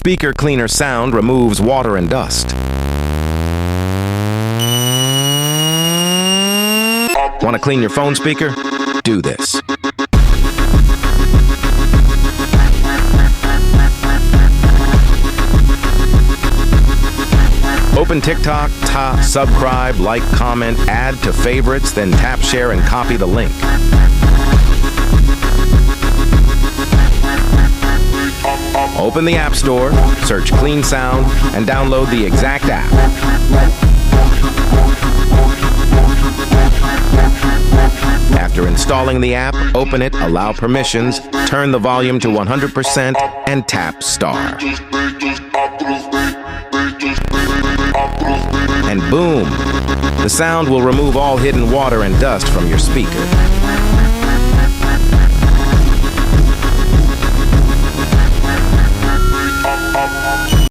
Speaker Cleaner sound removes water and dust. Want to clean your phone speaker? Do this. Open TikTok, subscribe, like, comment, add to favorites, then tap share and copy the link. Open the App Store, search Clean Sound, and download the exact app. After installing the app, open it, allow permissions, turn the volume to 100%, and tap Star. And boom! The sound will remove all hidden water and dust from your speaker.